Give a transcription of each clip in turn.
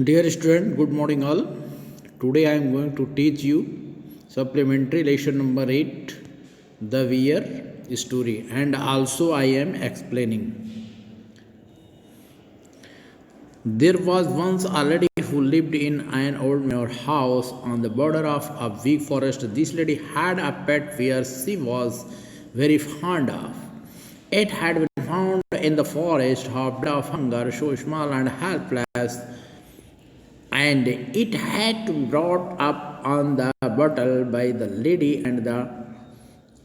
Dear student, good morning all. Today I am going to teach you supplementary lesson number 8, the Weir story, and also I am explaining. There was once a lady who lived in an old manor house on the border of a big forest. This lady had a pet where she was very fond of. It had been found in the forest, half dead of hunger, so small and helpless and it had to be brought up on the bottle by the lady and the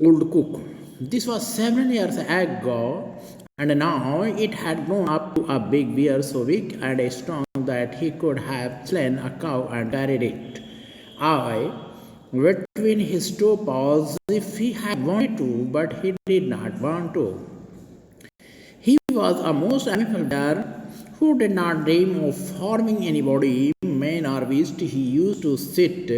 old cook. This was 7 years ago, and now it had grown up to a big bear so big and strong that he could have slain a cow and carried it away between his two paws if he had wanted to, but he did not want to. He was a most amiable bear who did not dream of harming anybody, man or beast. He used to sit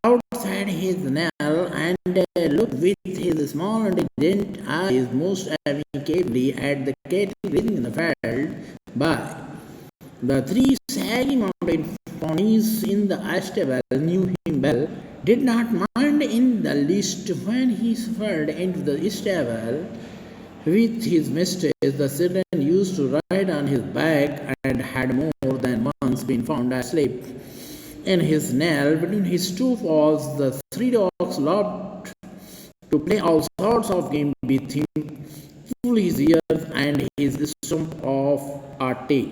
outside his nail and look with his small intelligent eyes most amicably at the cattle grazing in the field. But the three shaggy mountain ponies in the stable knew him well, did not mind in the least when he suffered into the stable with his mistress. The children used to ride on his back and had more than once been found asleep in his nail between his two paws. The three dogs loved to play all sorts of games with him, pull his ears and his stump of a tail,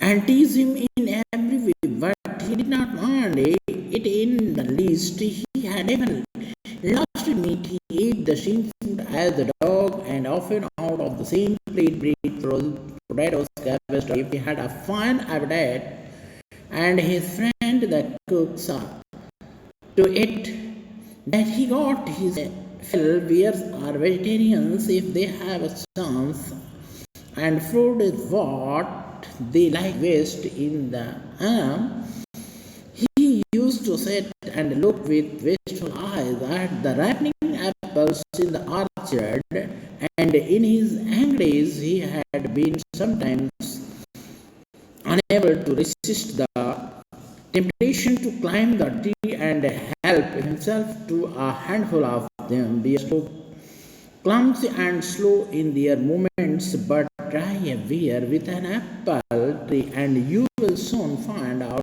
and tease him in every way, but he did not mind it in the least. He had even last meat. He ate the same food as the dog and often out of the same plate bread, potatoes, cabbage. If he had a fine appetite, and his friend the cook saw to it that he got his fill. Bears are vegetarians if they have a chance, and food is what they like best in the arm. He used to sit and look with wistful eyes at the ripening apples in the orchard, and in his young days he had been sometimes unable to resist the temptation to climb the tree and help himself to a handful of them. Be so clumsy and slow in their movements, but try a bear with an apple tree, and you will soon find out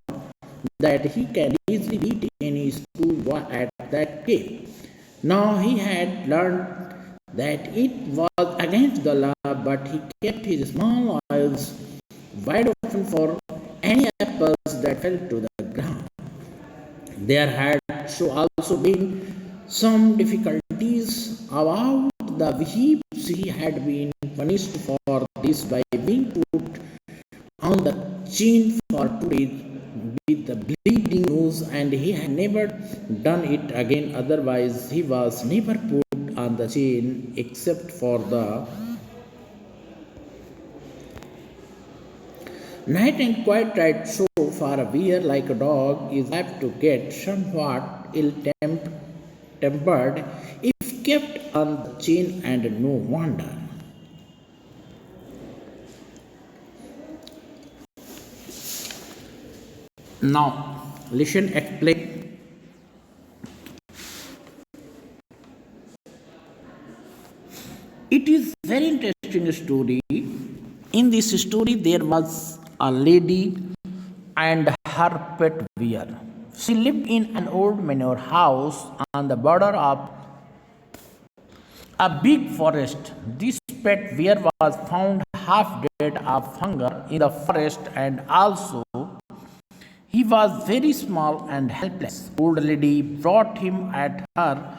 that he can easily beat any schoolboy at that game. Now he had learned that it was against the law, but he kept his small eyes wide open for any apples that fell to the ground. There had also been some difficulties about the heaps. He had been punished for this by being put on the chain for 2 days with the bleeding nose, and he had never done it again. Otherwise, he was never put on the chain except for the night, and quite right so. For a bear like a dog is apt to get somewhat ill-tempered if kept on the chain, and no wonder. Now, listen, explain. It is very interesting story. In this story, there was a lady and her pet bear. She lived in an old manor house on the border of a big forest. This pet bear was found half dead of hunger in the forest, and also he was very small and helpless. Old lady brought him at her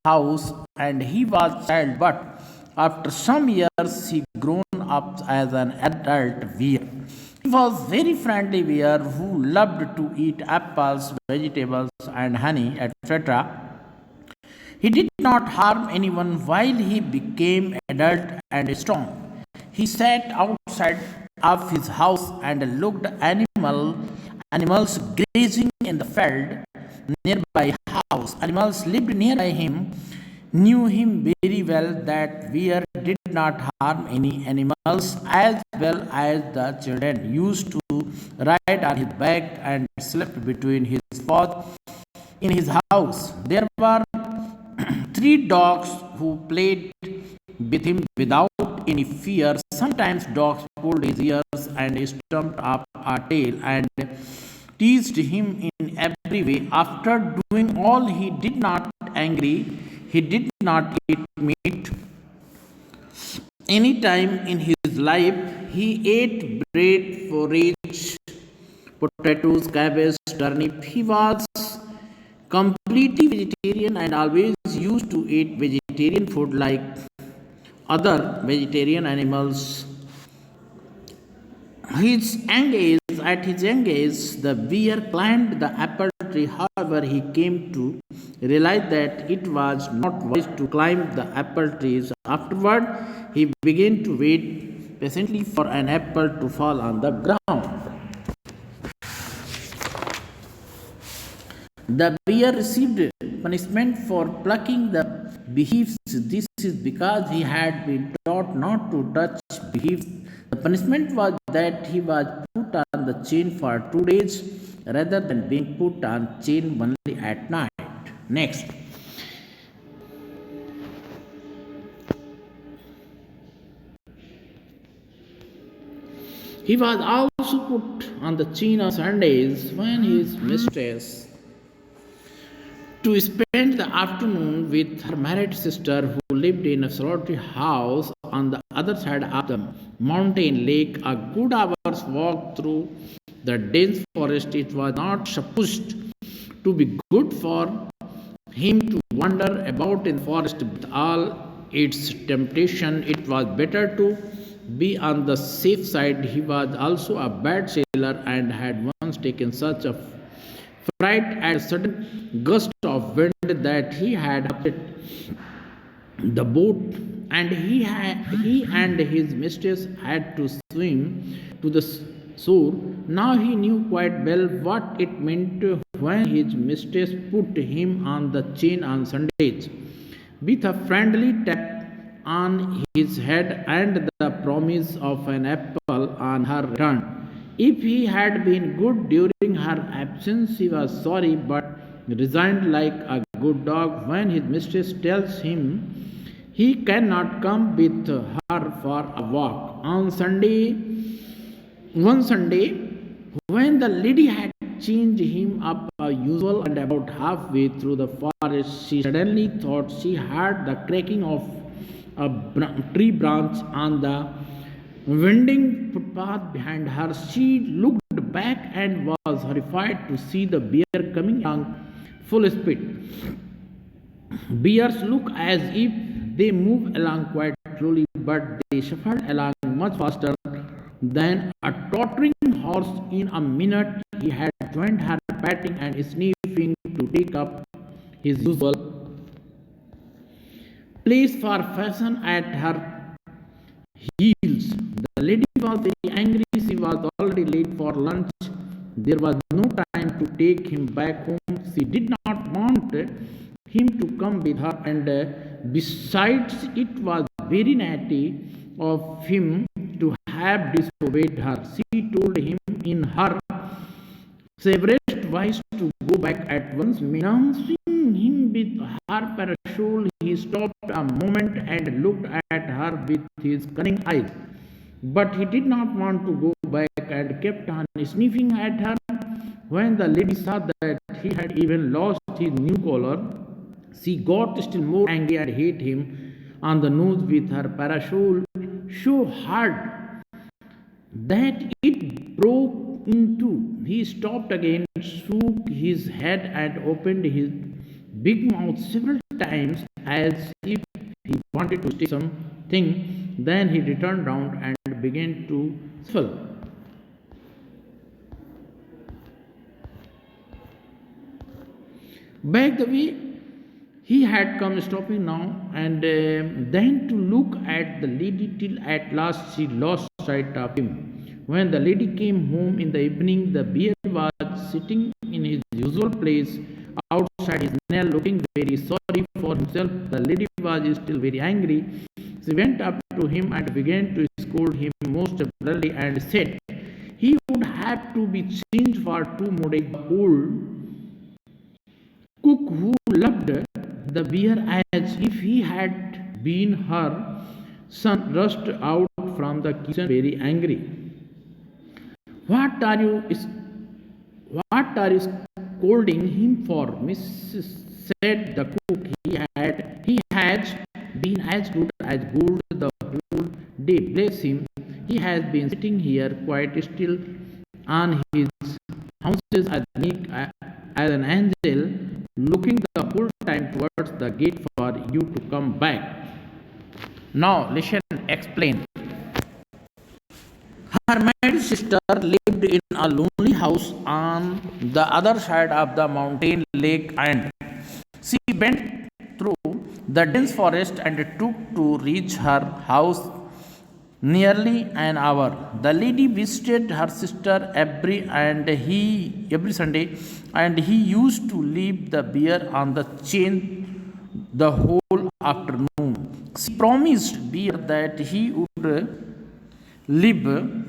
house, and he was a child, but after some years he grown up as an adult bear. He was very friendly bear who loved to eat apples, vegetables, and honey, etc. He did not harm anyone while he became adult and strong. He sat outside of his house and looked animals grazing in the field nearby house. Animals lived nearby him knew him very well that Weir did not harm any animals, as well as the children used to ride on his back and slept between his paws in his house. There were three dogs who played with him without any fear. Sometimes dogs pulled his ears and stumped up a tail and teased him in every way. After doing all, he did not angry. He did not eat meat any time in his life. He ate bread, porridge, potatoes, cabbage, turnip. He was completely vegetarian and always used to eat vegetarian food like other vegetarian animals. At his young age, the bear climbed the apple tree. However, he came to realize that it was not wise to climb the apple trees. Afterward, he began to wait patiently for an apple to fall on the ground. The bear received punishment for plucking the beehives. This is because he had been taught not to touch beehives. The punishment was that he was put on the chain for 2 days rather than being put on chain only at night. Next. He was also put on the chain on Sundays when his mistress to spend the afternoon with her married sister who lived in a solitary house on the other side of the mountain lake. A good hour's walk through the dense forest. It was not supposed to be good for him to wander about in the forest with all its temptation. It was better to be on the safe side. He was also a bad sailor and had once taken such a fright at a sudden gust of wind that he had upset the boat, and he and his mistress had to swim to the shore. Now he knew quite well what it meant when his mistress put him on the chain on Sundays, with a friendly tap on his head and the promise of an apple on her return. If he had been good during her absence, he was sorry but resigned like a good dog when his mistress tells him he cannot come with her for a walk. One Sunday, when the lady had changed him up as usual and about halfway through the forest, she suddenly thought she heard the cracking of a tree branch on the winding footpath behind her. She looked back and was horrified to see the bear coming along full speed. Bears look as if they move along quite slowly, but they shuffled along much faster than a tottering horse. In a minute, he had joined her, patting and sniffing to take up his usual place for fashion at her heels. The lady was very angry. She was already late for lunch. There was no time to take him back home. She did not want him to come with her, and besides, it was very naughty of him to have disobeyed her. She told him in her severest voice to go back at once. Menacing him with her parasol, he stopped a moment and looked at her with his cunning eyes. But he did not want to go back and kept on sniffing at her. When the lady saw that he had even lost his new collar, she got still more angry and hit him on the nose with her parasol so hard that it broke in two. He stopped again, shook his head, and opened his big mouth several times as if he wanted to say something. Then he turned round and began to shuffle back the way he had come, stopping now and then to look at the lady till at last she lost sight of him. When the lady came home in the evening, the bear was sitting in his usual place outside outside his nail, looking very sorry for himself. The lady was still very angry. She went up to him and began to scold him most severely and said he would have to be changed for two more days. The old cook, who loved the beer as if he had been her son, rushed out from the kitchen very angry. What are you what are you scolding him for, Mrs. said the cook. He has been as good as gold the whole day. Bless him. He has been sitting here quite still on his haunches as meek as an angel, looking the whole time towards the gate for you to come back. Now listen, explain. Her married sister lived in a lonely house on the other side of the mountain lake, and she went through the dense forest and took to reach her house nearly an hour. The lady visited her sister every Sunday, and he used to leave the beer on the chain the whole afternoon. She promised Beer that he would live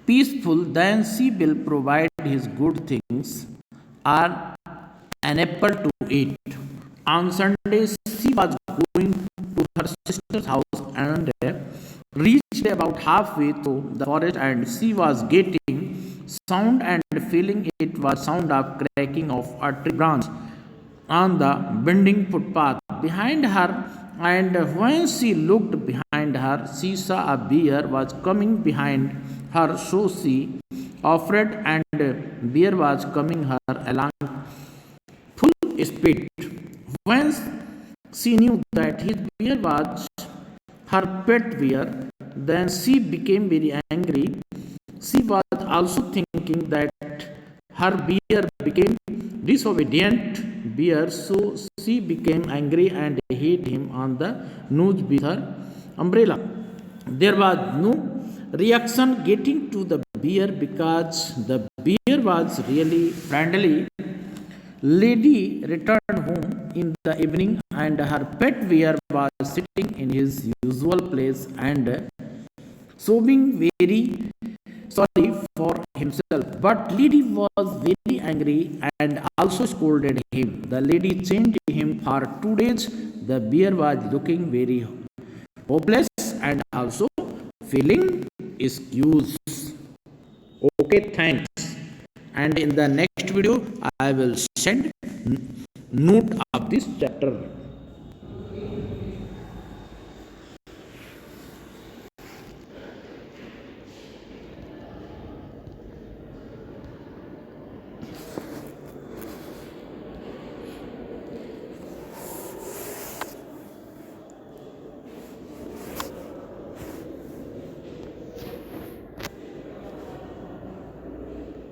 peaceful, then she will provide his good things or an apple to eat. On Sundays, she was going to her sister's house and reached about halfway through the forest, and she was getting sound and feeling it was sound of cracking of a tree branch on the bending footpath behind her, and when she looked behind her, she saw a bear was coming behind her, so she afraid, and bear was coming her along full speed. When she knew that his bear was her pet bear, then she became very angry. She was also thinking that her bear became disobedient bear, so she became angry and hit him on the nose with her umbrella. There was no reaction getting to the bear because the bear was really friendly. Lady returned home in the evening, and her pet bear was sitting in his usual place and sobbing very sorry for himself. But lady was very angry and also scolded him. The lady chained him for 2 days. The bear was looking very hopeless and also feeling excused. Okay, thanks. And in the next video, I will send note of this chapter.